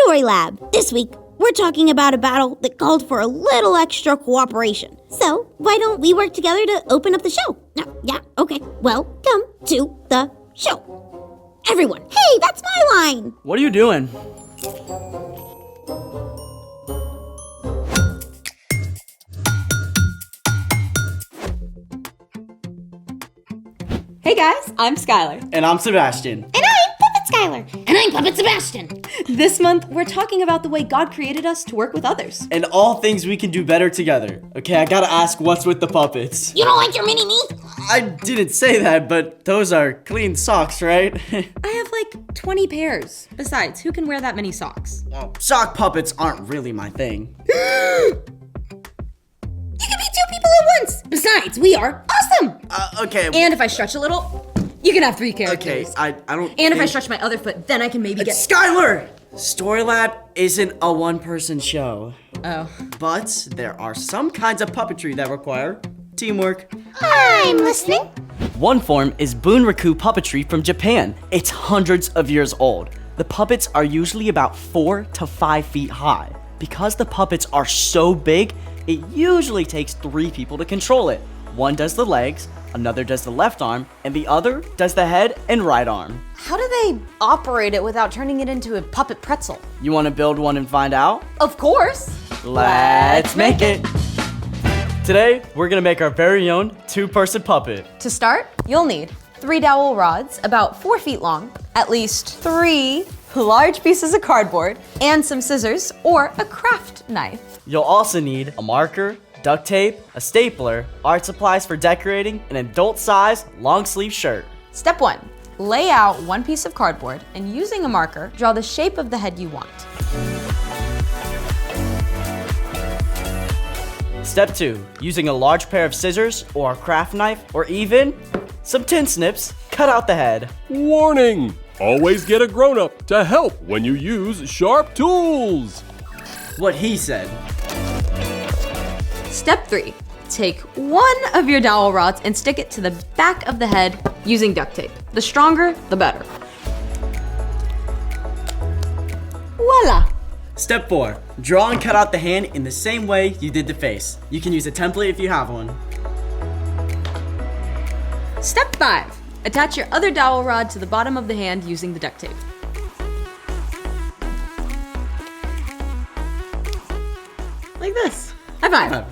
Story Lab. This week, we're talking about a battle that called for a little extra cooperation. So, why don't we work together to open up the show? Yeah, okay. Welcome to the show. Everyone, hey, that's my line. What are you doing? Hey guys, I'm Skylar. And I'm Sebastian. And I'm Puppet Skylar. And I'm Puppet Sebastian. This month, we're talking about the way God created us to work with others. And all things we can do better together. Okay, I gotta ask, what's with the puppets? You don't like your mini-me? I didn't say that, but those are clean socks, right? I have like 20 pairs. Besides, who can wear that many socks? Well, sock puppets aren't really my thing. You can be two people at once! Besides, we are awesome! Okay. And if I stretch a little, you can have 3 characters. Okay, I don't And if I stretch my other foot, then I can maybe get... Skylar! Story Lab isn't a one-person show. Oh. But there are some kinds of puppetry that require teamwork. I'm listening. One form is bunraku puppetry from Japan. It's hundreds of years old. The puppets are usually about 4 to 5 feet high. Because the puppets are so big, it usually takes 3 people to control it. One does the legs, another does the left arm, and the other does the head and right arm. How do they operate it without turning it into a puppet pretzel? You want to build one and find out? Of course! Let's make it! Today, we're gonna make our very own 2-person puppet. To start, you'll need 3 dowel rods about 4 feet long, at least 3 large pieces of cardboard, and some scissors or a craft knife. You'll also need a marker, duct tape, a stapler, art supplies for decorating, an adult-size long-sleeve shirt. Step 1. Lay out 1 piece of cardboard and using a marker, draw the shape of the head you want. Step 2. Using a large pair of scissors or a craft knife or even some tin snips, cut out the head. Warning! Always get a grown-up to help when you use sharp tools. What he said. Step 3. Take 1 of your dowel rods and stick it to the back of the head using duct tape. The stronger, the better. Voila! Step 4. Draw and cut out the hand in the same way you did the face. You can use a template if you have one. Step 5. Attach your other dowel rod to the bottom of the hand using the duct tape. Like this. High five.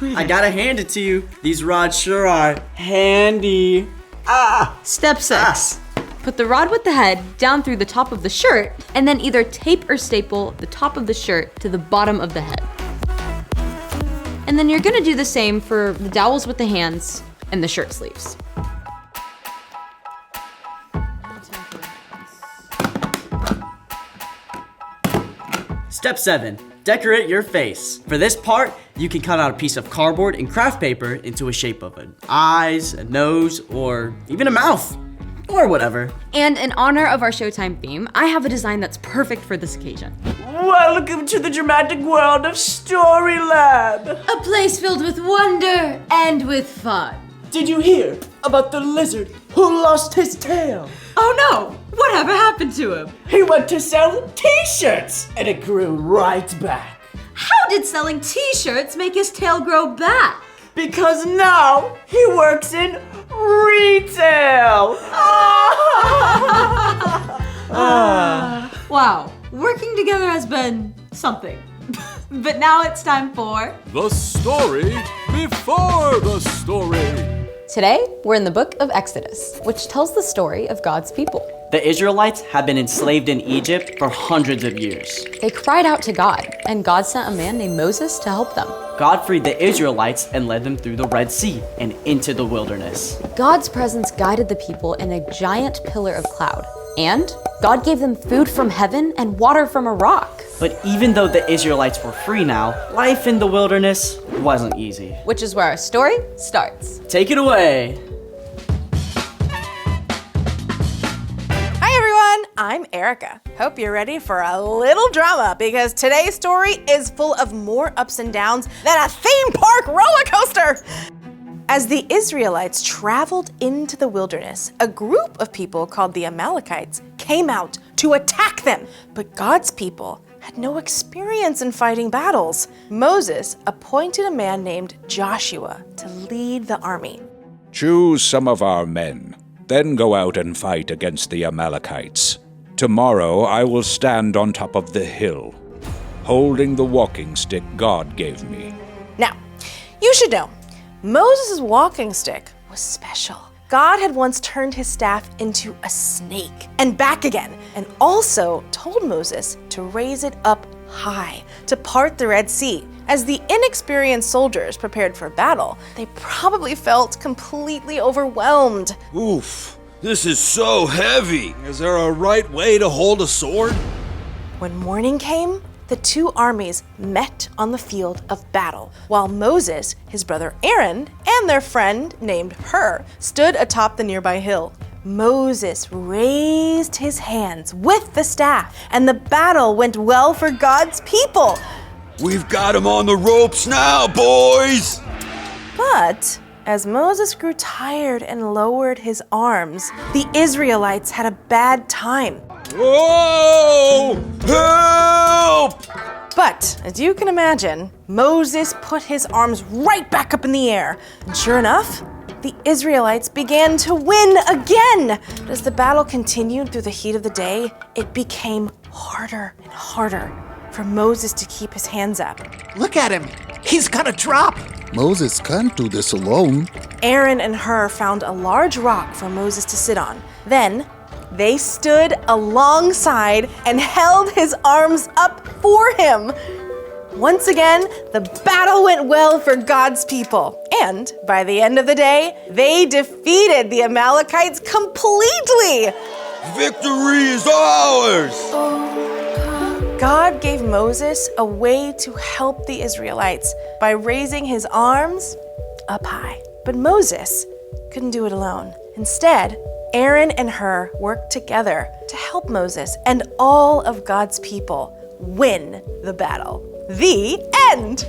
I gotta hand it to you. These rods sure are handy. Step 6. Put the rod with the head down through the top of the shirt and then either tape or staple the top of the shirt to the bottom of the head. And then you're gonna do the same for the dowels with the hands and the shirt sleeves. Step 7. Decorate your face. For this part, you can cut out a piece of cardboard and craft paper into a shape of an eyes, a nose, or even a mouth. Or whatever. And in honor of our Showtime theme, I have a design that's perfect for this occasion. Welcome to the dramatic world of Story Lab. A place filled with wonder and with fun. Did you hear about the lizard who lost his tail? Oh no! Whatever happened to him? He went to sell t-shirts and it grew right back. How did selling t-shirts make his tail grow back? Because now he works in retail. Wow, working together has been something. But now it's time for... The story before the story. Today, we're in the book of Exodus, which tells the story of God's people. The Israelites have been enslaved in Egypt for hundreds of years. They cried out to God, and God sent a man named Moses to help them. God freed the Israelites and led them through the Red Sea and into the wilderness. God's presence guided the people in a giant pillar of cloud. And God gave them food from heaven and water from a rock. But even though the Israelites were free now, life in the wilderness wasn't easy. Which is where our story starts. Take it away. Hi everyone, I'm Erica. Hope you're ready for a little drama because today's story is full of more ups and downs than a theme park roller coaster. As the Israelites traveled into the wilderness, a group of people called the Amalekites came out to attack them. But God's people had no experience in fighting battles. Moses appointed a man named Joshua to lead the army. Choose some of our men, then go out and fight against the Amalekites. Tomorrow I will stand on top of the hill, holding the walking stick God gave me. Now, you should know, Moses' walking stick was special. God had once turned his staff into a snake and back again, and also told Moses to raise it up high to part the Red Sea. As the inexperienced soldiers prepared for battle, they probably felt completely overwhelmed. Oof, this is so heavy. Is there a right way to hold a sword? When morning came, the two armies met on the field of battle, while Moses, his brother Aaron, and their friend named Hur stood atop the nearby hill. Moses raised his hands with the staff, and the battle went well for God's people. We've got him on the ropes now, boys! But as Moses grew tired and lowered his arms, the Israelites had a bad time. Whoa! Help! But, as you can imagine, Moses put his arms right back up in the air. And sure enough, the Israelites began to win again. But as the battle continued through the heat of the day, it became harder and harder for Moses to keep his hands up. Look at him. He's gonna drop. Moses can't do this alone. Aaron and Hur found a large rock for Moses to sit on. Then, they stood alongside and held his arms up for him. Once again, the battle went well for God's people. And by the end of the day, they defeated the Amalekites completely. Victory is ours! God gave Moses a way to help the Israelites by raising his arms up high. But Moses couldn't do it alone. Instead, Aaron and Hur worked together to help Moses and all of God's people win the battle. The end!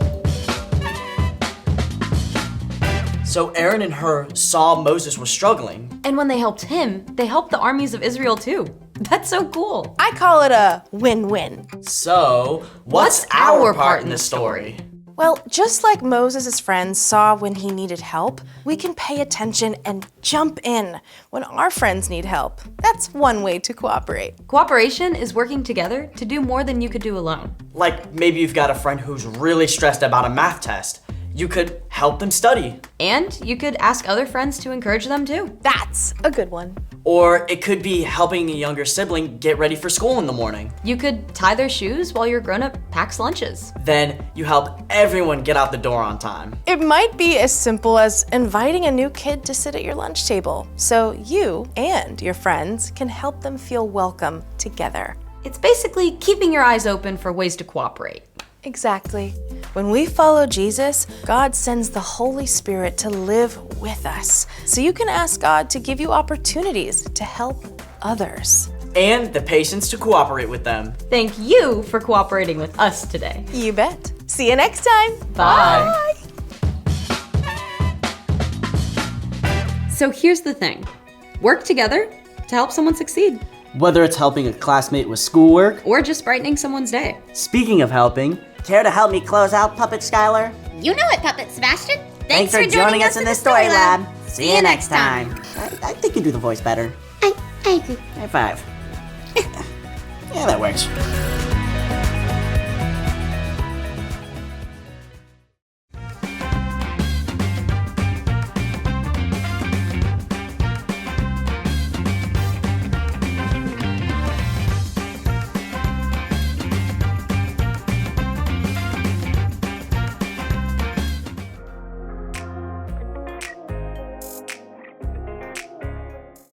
So Aaron and Hur saw Moses was struggling. And when they helped him, they helped the armies of Israel too. That's so cool. I call it a win-win. So, what's our part in the story? Well, just like Moses' friends saw when he needed help, we can pay attention and jump in when our friends need help. That's one way to cooperate. Cooperation is working together to do more than you could do alone. Like maybe you've got a friend who's really stressed about a math test. You could help them study. And you could ask other friends to encourage them too. That's a good one. Or it could be helping a younger sibling get ready for school in the morning. You could tie their shoes while your grown-up packs lunches. Then you help everyone get out the door on time. It might be as simple as inviting a new kid to sit at your lunch table, so you and your friends can help them feel welcome together. It's basically keeping your eyes open for ways to cooperate. Exactly. When we follow Jesus, God sends the Holy Spirit to live with us. So you can ask God to give you opportunities to help others. And the patience to cooperate with them. Thank you for cooperating with us today. You bet. See you next time. Bye. So here's the thing. Work together to help someone succeed. Whether it's helping a classmate with schoolwork, Or just brightening someone's day. speaking of helping, Care to help me close out, Puppet Skylar? You know it, Puppet Sebastian. Thanks for joining us in the Story Lab. See you next time. I think you do the voice better. I agree. High five. Yeah, that works.